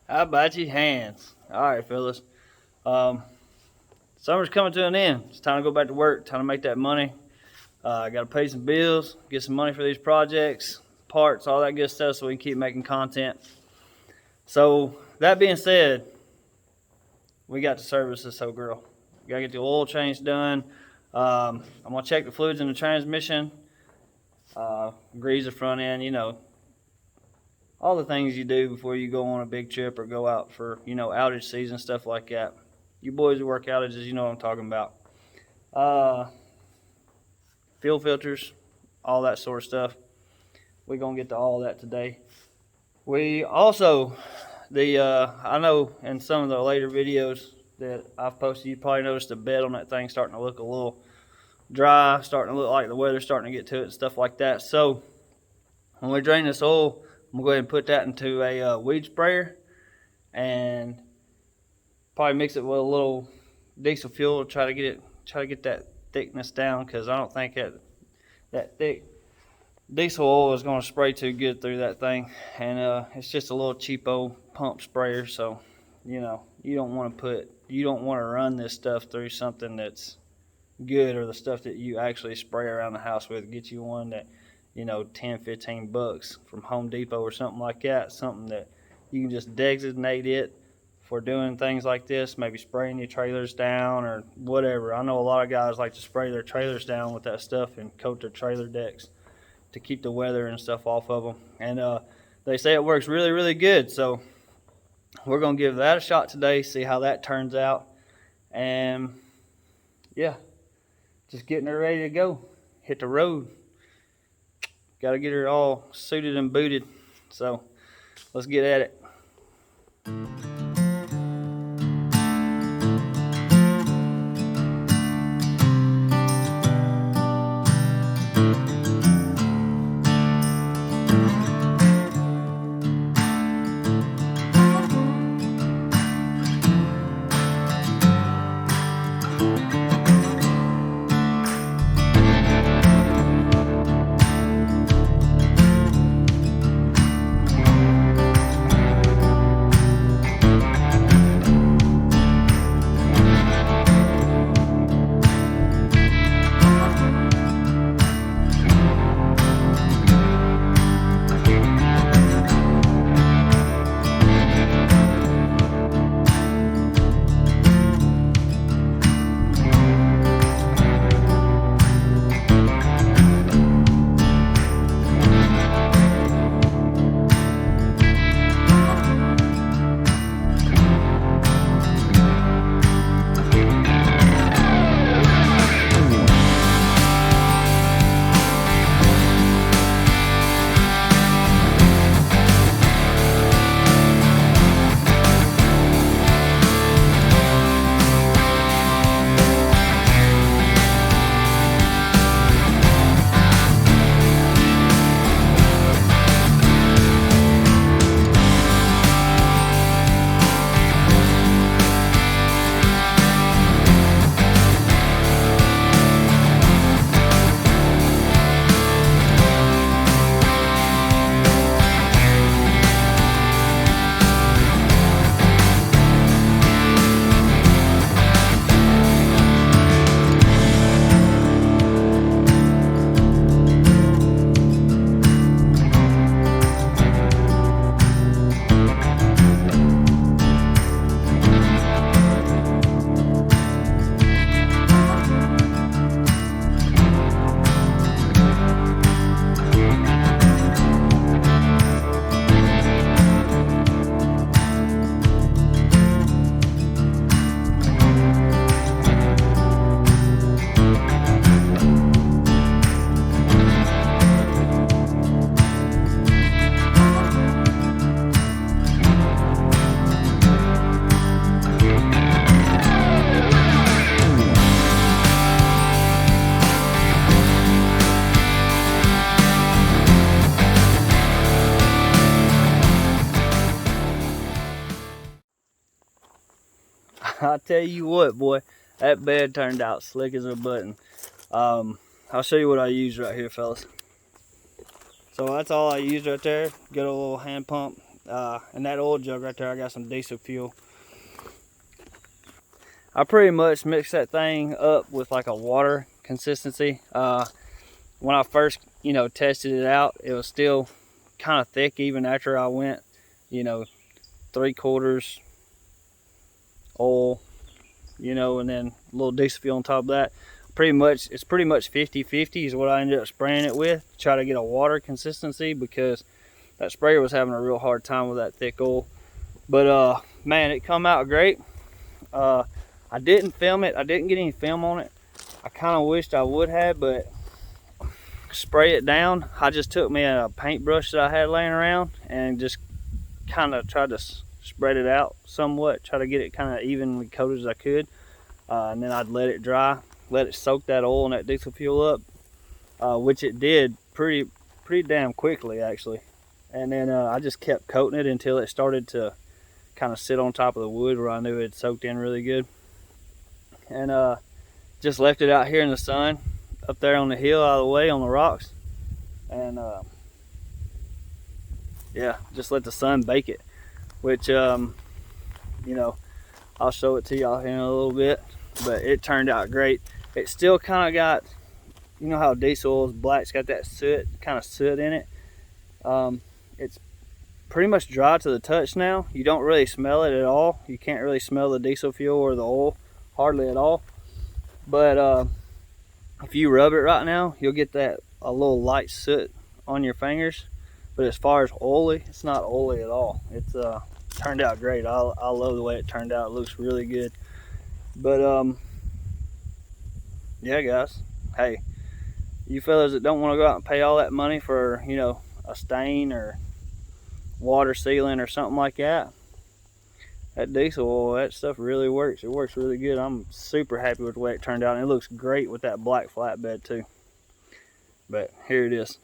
How about your hands? All right, fellas. Um, Summer's coming to an end. It's time to go back to work. Time to make that money. I got to pay some bills, get some money for these projects, parts, all that good stuff, so we can keep making content. So that being said, we got to service this old girl. We got to get the oil change done. I'm gonna check the fluids in the transmission, grease the front end. All the things you do before you go on a big trip or go out for outage season, stuff like that. You boys who work outages, you know what I'm talking about. Uh, Fuel filters, all that sort of stuff. We're gonna get to all that today. We also I know in some of the later videos that I've posted, you probably noticed the bed on that thing starting to look a little dry, starting to look like the weather's starting to get to it and stuff like that. So when we drain this oil, I'm gonna go ahead and put that into a weed sprayer and probably mix it with a little diesel fuel to try to get that thickness down, because I don't think that thick diesel oil is going to spray too good through that thing. And it's just a little cheapo pump sprayer, so you don't want to run this stuff through something that's good, or the stuff that you actually spray around the house with. Get you one that 10-15 bucks from Home Depot or something like that, something that you can just designate it for doing things like this, maybe spraying your trailers down or whatever. I know a lot of guys like to spray their trailers down with that stuff and coat their trailer decks to keep the weather and stuff off of them. And they say it works really, really good. So we're going to give that a shot today, see how that turns out. And yeah, just getting her ready to go. Hit the road. Got to get her all suited and booted. So let's get at it. I tell you what, boy, that bed turned out slick as a button. I'll show you what I use right here, fellas. So that's all I use right there. Get a little hand pump. And that oil jug right there, I got some diesel fuel. I pretty much mixed that thing up with like a water consistency. When I first, tested it out, it was still kind of thick even after I went, 3/4 oil, and then a little diesel fuel on top of that. It's pretty much 50-50 is what I ended up spraying it with. Try to get a water consistency because that sprayer was having a real hard time with that thick oil. But man, it come out great. I didn't film it. I didn't get any film on it. I kind of wished I would have, but spray it down. I just took me a paintbrush that I had laying around and just kind of tried to spread it out somewhat, try to get it kind of evenly coated as I could. And then I'd let it dry, let it soak that oil and that diesel fuel up, which it did pretty damn quickly actually. And then I just kept coating it until it started to kind of sit on top of the wood where I knew it soaked in really good. And just left it out here in the sun up there on the hill out of the way on the rocks. And yeah, just let the sun bake it, which I'll show it to y'all here in a little bit. But it turned out great. It still kind of got, how diesel oil is black, it's got that soot in it. It's pretty much dry to the touch now. You don't really smell it at all. You can't really smell the diesel fuel or the oil hardly at all. But if you rub it right now, you'll get a little light soot on your fingers. But as far as oily, it's not oily at all. It's turned out great. I love the way it turned out. It looks really good. But yeah, guys, hey, you fellas that don't want to go out and pay all that money for a stain or water sealing or something like that, that diesel oil, that stuff really works. It works really good. I'm super happy with the way it turned out, and it looks great with that black flatbed too. But here it is.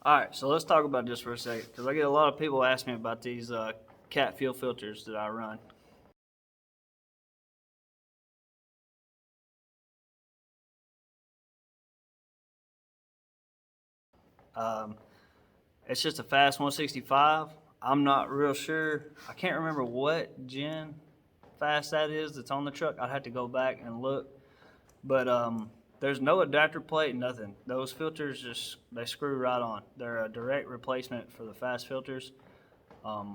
Alright, so let's talk about this for a second, because I get a lot of people ask me about these cat fuel filters that I run. It's just a fast 165. I'm not real sure. I can't remember what gen fast that is that's on the truck. I'd have to go back and look. But there's no adapter plate, nothing. Those filters they screw right on. They're a direct replacement for the fast filters. I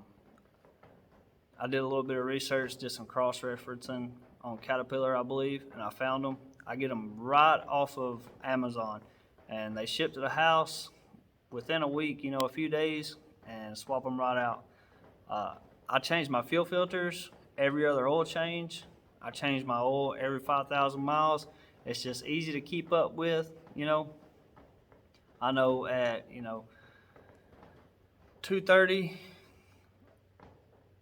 did a little bit of research, did some cross-referencing on Caterpillar, I believe, and I found them. I get them right off of Amazon, and they ship to the house within a week, a few days, and swap them right out. I change my fuel filters every other oil change. I change my oil every 5,000 miles. It's just easy to keep up with, I know at, 230,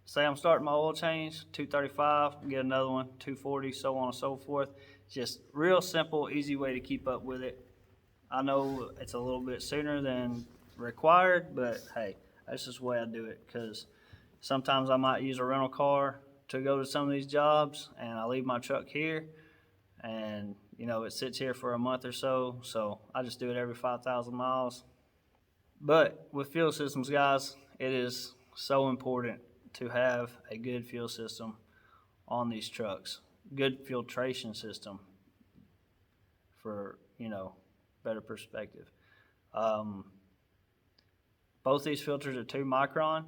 say I'm starting my oil change, 235, get another one, 240, so on and so forth. Just real simple, easy way to keep up with it. I know it's a little bit sooner than required, but hey, that's just the way I do it, because sometimes I might use a rental car to go to some of these jobs, and I leave my truck here, and it sits here for a month or so, so I just do it every 5,000 miles. But with fuel systems, guys, it is so important to have a good fuel system on these trucks. Good filtration system for, better perspective. Both these filters are 2 micron,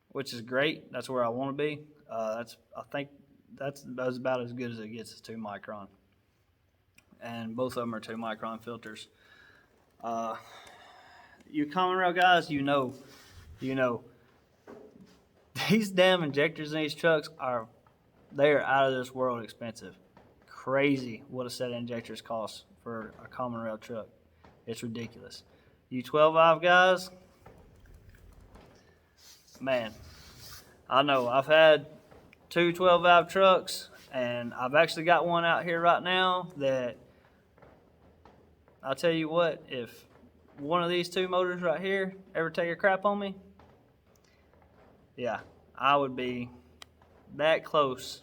which is great. That's where I want to be. I think that's about as good as it gets, is 2 micron. And both of them are 2 micron filters. You common rail guys, these damn injectors in these trucks they're out of this world expensive. Crazy what a set of injectors costs for a common rail truck. It's ridiculous. You 12 valve guys, man, I know I've had two 12 valve trucks, and I've actually got one out here right now that I'll tell you what, if one of these two motors right here ever take a crap on me, yeah, I would be that close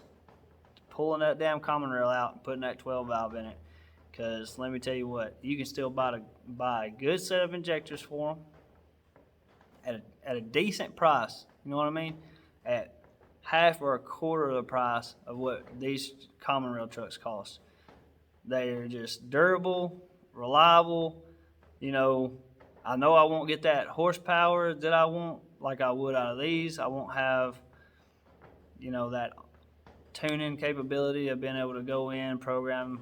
to pulling that damn common rail out and putting that 12 valve in it. Because let me tell you what, you can still buy a good set of injectors for them at a decent price. You know what I mean? At half or a quarter of the price of what these common rail trucks cost. They're just durable, reliable. You know I won't get that horsepower that I want like I would out of these. I won't have, that tuning capability of being able to go in, program,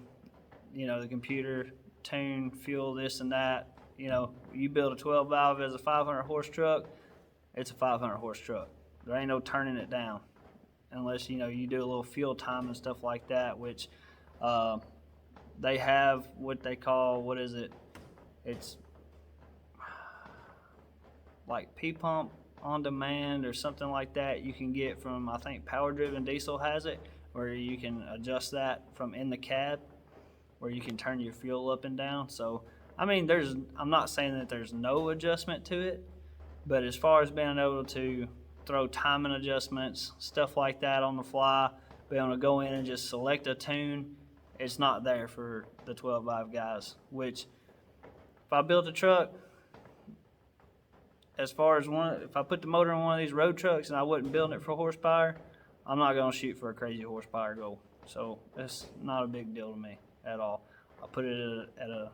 the computer, tune, fuel, this and that. You build a 12 valve as a 500 horse truck, it's a 500 horse truck. There ain't no turning it down unless, you do a little fuel time and stuff like that, which they have what they call, what is it? It's like P-Pump on demand or something like that you can get from, I think Power Driven Diesel has it, where you can adjust that from in the cab, where you can turn your fuel up and down. So, I mean, I'm not saying that there's no adjustment to it, but as far as being able to throw timing adjustments, stuff like that on the fly, be able to go in and just select a tune, it's not there for the 12 valve guys, which if I built a truck, as far as if I put the motor in one of these road trucks and I wasn't building it for horsepower, I'm not going to shoot for a crazy horsepower goal. So that's not a big deal to me at all. I put it at a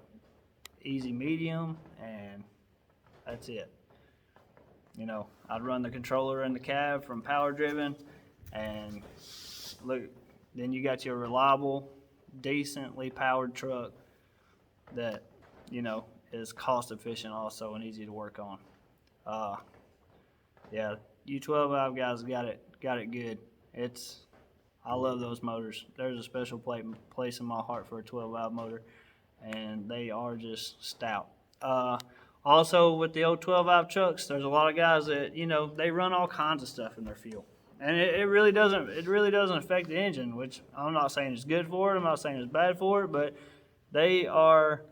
easy medium, and that's it. I'd run the controller in the cab from Power Driven, and look, then you got your reliable, decently powered truck that, is cost efficient also and easy to work on. Yeah, you 12 valve guys got it good. I love those motors. There's a special place in my heart for a 12 valve motor, and they are just stout. Also, with the old 12 valve trucks, there's a lot of guys that they run all kinds of stuff in their fuel, and it really doesn't affect the engine. Which I'm not saying is good for it. I'm not saying it's bad for it, but they are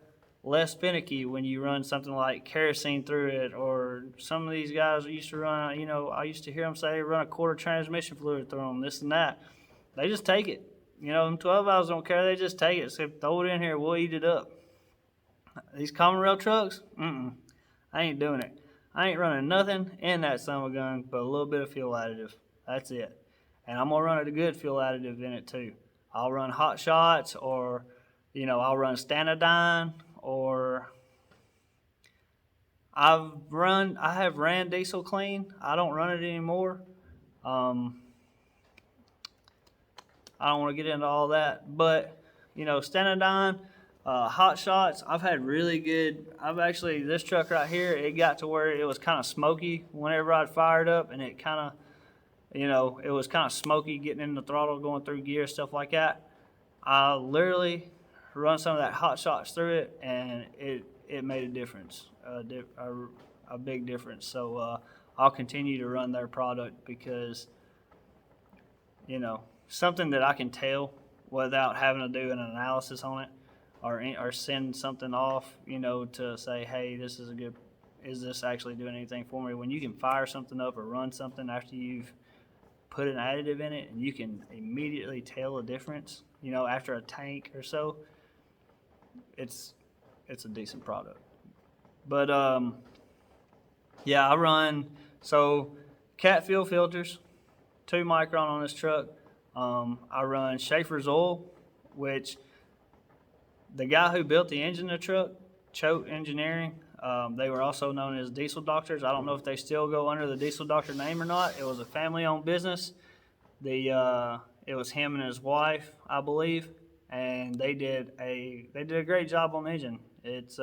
less finicky when you run something like kerosene through it, or some of these guys used to run, I used to hear them say run a quarter transmission fluid through them, this and that. They just take it. Them 12 valves don't care. They just take it. So throw it in here, we'll eat it up. These common rail trucks, I ain't doing it. I ain't running nothing in that son of a gun but a little bit of fuel additive. That's it. And I'm going to run a good fuel additive in it too. I'll run Hot Shots, or, I'll run Stanadyne, or I have ran Diesel Clean. I don't run it anymore. I don't want to get into all that, but Stanadyne, Hot Shots, I've had really good. This truck right here, it got to where it was kind of smoky whenever I'd fired up, and it kind of, it was kind of smoky getting in the throttle, going through gear, stuff like that. I literally run some of that Hot Shots through it, and it made a difference, a big difference. So I'll continue to run their product because, something that I can tell without having to do an analysis on it, or send something off, to say, hey, is this actually doing anything for me? When you can fire something up or run something after you've put an additive in it, and you can immediately tell a difference, after a tank or so, it's a decent product. But yeah, I run cat fuel filters, 2 micron on this truck. I run Schaefer's oil, which the guy who built the engine of the truck, Choate Engineering, they were also known as Diesel Doctors. I don't know if they still go under the Diesel Doctor name or not. It was a family-owned business. It was him and his wife, I believe, and they did a great job on the engine. It's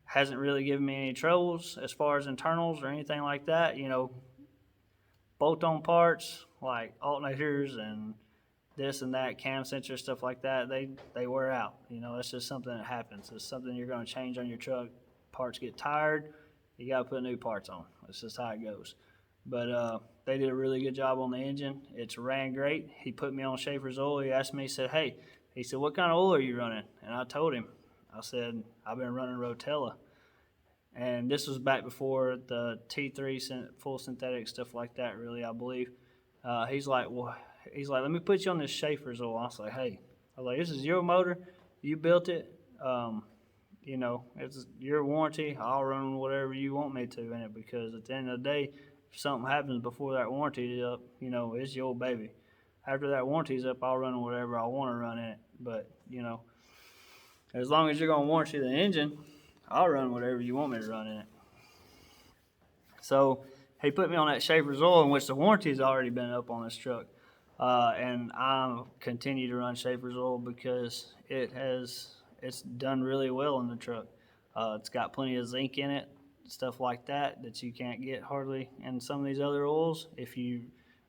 hasn't really given me any troubles as far as internals or anything like that. bolt-on parts like alternators and this and that, cam sensor, stuff like that, they wear out. You know, that's just something that happens. It's something you're going to change on your truck. Parts get tired, you got to put new parts on. That's just how it goes. But they did a really good job on the engine. It's ran great. He put me on Schaefer's oil. He asked me, he said, hey, he said, what kind of oil are you running? And I told him, I said, I've been running Rotella. And this was back before the T3 full synthetic stuff like that, really, I believe. He's like, let me put you on this Schaefer's oil. I was like, hey, this is your motor. You built it. You know, it's your warranty. I'll run whatever you want me to in it, because at the end of the day, if something happens before that warranty is up, you know, it's your baby. After that warranty is up, I'll run whatever I want to run in it. But, you know, as long as you're going to warranty the engine, I'll run whatever you want me to run in it. So he put me on that Schaefer's oil, in which the warranty's already been up on this truck. And I continue to run Schaefer's oil because it's done really well in the truck. It's got plenty of zinc in it, stuff like that you can't get hardly in some of these other oils. If you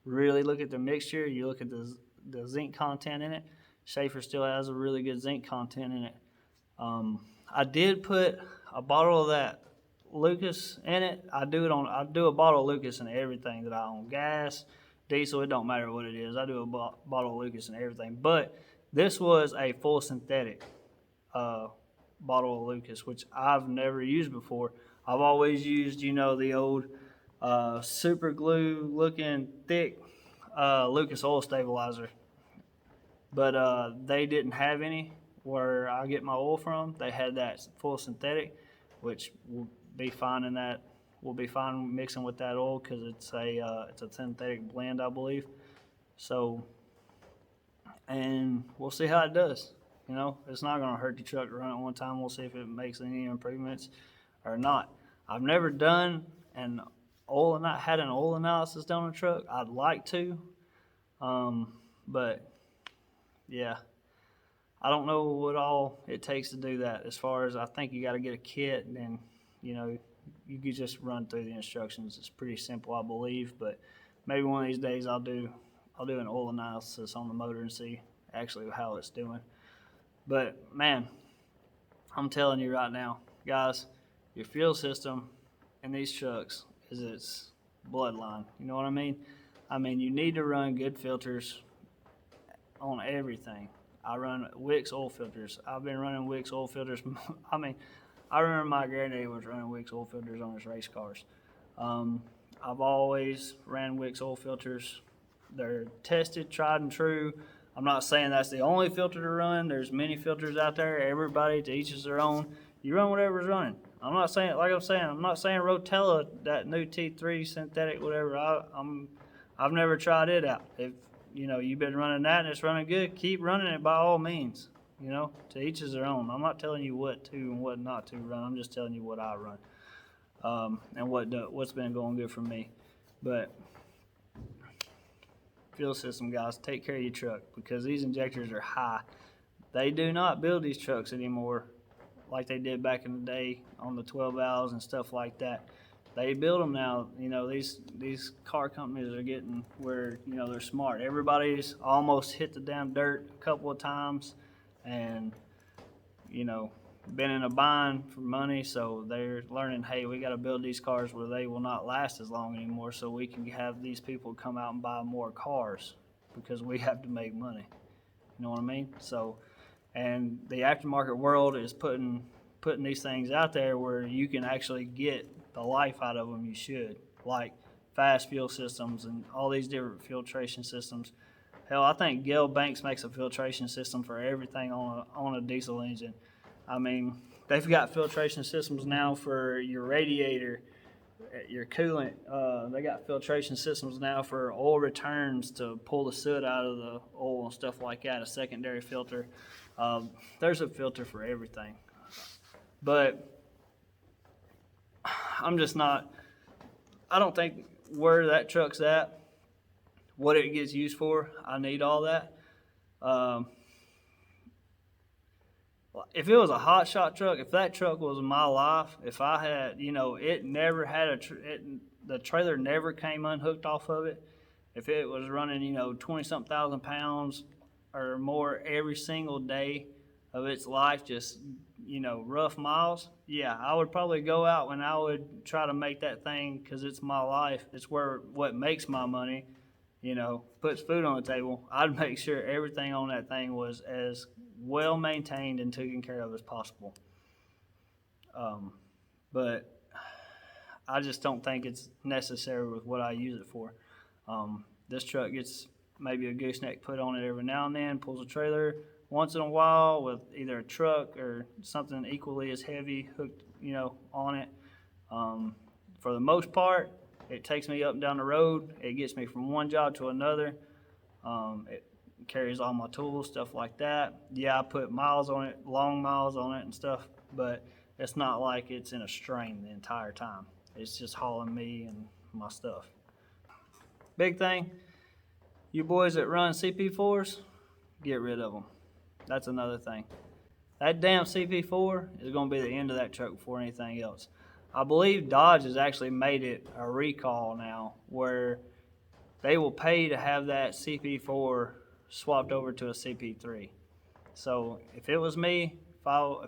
really look at the mixture, you look at the zinc content in it, Schaefer still has a really good zinc content in it. I did put a bottle of that Lucas in it. I do a bottle of Lucas in everything that I own. Gas, diesel, it don't matter what it is. I do a bottle of Lucas in everything. But this was a full synthetic bottle of Lucas, which I've never used before. I've always used, you know, the old super glue looking thick Lucas oil stabilizer. But they didn't have any where I get my oil from. They had that full synthetic, which will be fine in that. We'll be fine mixing with that oil because it's a synthetic blend, I believe. So, and we'll see how it does. You know, it's not going to hurt the truck to run it one time. We'll see if it makes any improvements or not. I've never done had an oil analysis done on a truck. I'd like to, but yeah, I don't know what all it takes to do that. As far as, I think you got to get a kit, and then, you know, you can just run through the instructions. It's pretty simple, I believe, but maybe one of these days I'll do an oil analysis on the motor and see actually how it's doing. But man, I'm telling you right now, guys, your fuel system in these trucks is its bloodline. You know what I mean? I mean, you need to run good filters on everything. I run Wix oil filters. I've been running Wix oil filters. I mean, I remember my granddaddy was running Wix oil filters on his race cars. I've always ran Wix oil filters. They're tested, tried and true. I'm not saying that's the only filter to run. There's many filters out there. Everybody, to each is their own. You run whatever's running. I'm not saying Rotella, that new T3 synthetic, whatever. I've never tried it out. If you know you've been running that and it's running good, keep running it by all means. You know, to each is their own. I'm not telling you what to and what not to run. I'm just telling you what I run, and what's been going good for me. But fuel system, guys, take care of your truck, because these injectors are high. They do not build these trucks anymore like they did back in the day on the 12 valves and stuff like that. They build them now. You know, these car companies are getting where, you know, they're smart. Everybody's almost hit the damn dirt a couple of times and, you know, been in a bind for money, so they're learning, hey, we got to build these cars where they will not last as long anymore, so we can have these people come out and buy more cars because we have to make money. You know what I mean? So, and the aftermarket world is putting these things out there where you can actually get the life out of them you should, like fast fuel systems and all these different filtration systems. Hell, I think Gale Banks makes a filtration system for everything on a diesel engine. I mean, they've got filtration systems now for your radiator, your coolant. They got filtration systems now for oil returns to pull the soot out of the oil and stuff like that, a secondary filter. There's a filter for everything. But I'm just not, I don't think where that truck's at, what it gets used for, I need all that. If it was a hot shot truck, if that truck was my life, if I had, you know, it never had the trailer never came unhooked off of it, if it was running, 20-something thousand pounds or more every single day of its life, just, rough miles, yeah, I would probably go out and I would try to make that thing, because it's my life. It's what makes my money, puts food on the table. I'd make sure everything on that thing was as well maintained and taken care of as possible. But I just don't think it's necessary with what I use it for. This truck gets maybe a gooseneck put on it every now and then, pulls a trailer once in a while with either a truck or something equally as heavy hooked, on it. For the most part, it takes me up and down the road. It gets me from one job to another. It carries all my tools, stuff like that. Yeah, I put miles on it, long miles on it and stuff, but it's not like it's in a strain the entire time. It's just hauling me and my stuff. Big thing, you boys that run CP4s, get rid of them. That's another thing. That damn CP4 is going to be the end of that truck before anything else. I believe Dodge has actually made it a recall now where they will pay to have that CP4 swapped over to a CP3. So if it was me, if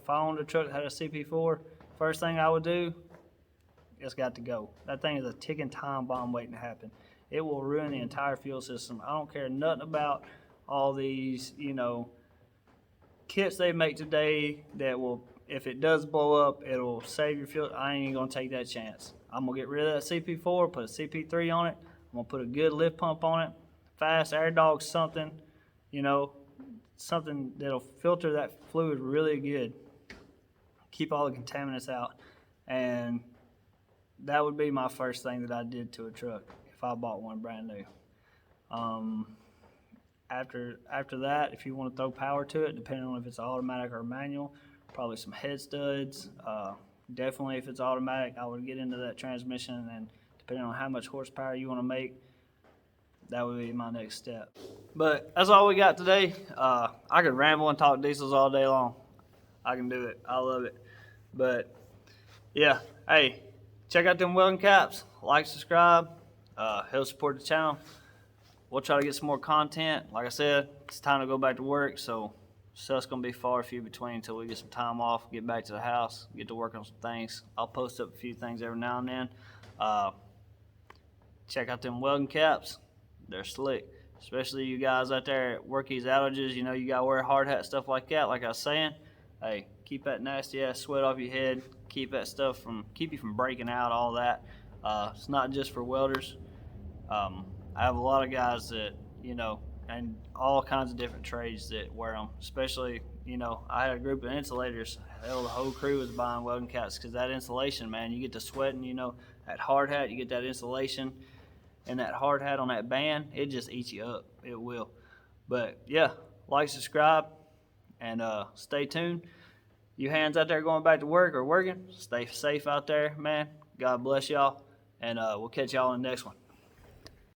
I owned a truck that had a CP4, first thing I would do, it's got to go. That thing is a ticking time bomb waiting to happen. It will ruin the entire fuel system. I don't care nothing about all these, kits they make today that will, if it does blow up, it'll save your fuel. I ain't even gonna take that chance. I'm gonna get rid of that CP4, put a CP3 on it. I'm gonna put a good lift pump on it, fast air dog something, something that'll filter that fluid really good, keep all the contaminants out, and that would be my first thing that I did to a truck if I bought one brand new. After that, if you want to throw power to it, depending on if it's automatic or manual, probably some head studs. Definitely if it's automatic, I would get into that transmission, and depending on how much horsepower you want to make, that would be my next step. But that's all we got today. I could ramble and talk diesels all day long. I can do it. I love it. But yeah, hey, check out them welding caps. Like, subscribe, help support the channel. We'll try to get some more content. Like I said, it's time to go back to work, so stuff's gonna be far few between until we get some time off, get back to the house, get to work on some things. I'll post up a few things every now and then. Check out them welding caps. They're slick. Especially you guys out there at work these outages, you gotta wear a hard hat, stuff like that. Like I was saying, hey, keep that nasty ass sweat off your head. Keep that stuff keep you from breaking out, all that. It's not just for welders. I have a lot of guys that, and all kinds of different trades that wear them. Especially, I had a group of insulators. Hell, the whole crew was buying welding caps because that insulation, man, you get to sweating, that hard hat, you get that insulation, and that hard hat on that band, it just eats you up. It will. But yeah, like, subscribe, and stay tuned. You hands out there going back to work or working, stay safe out there, man. God bless y'all, and we'll catch y'all in the next one.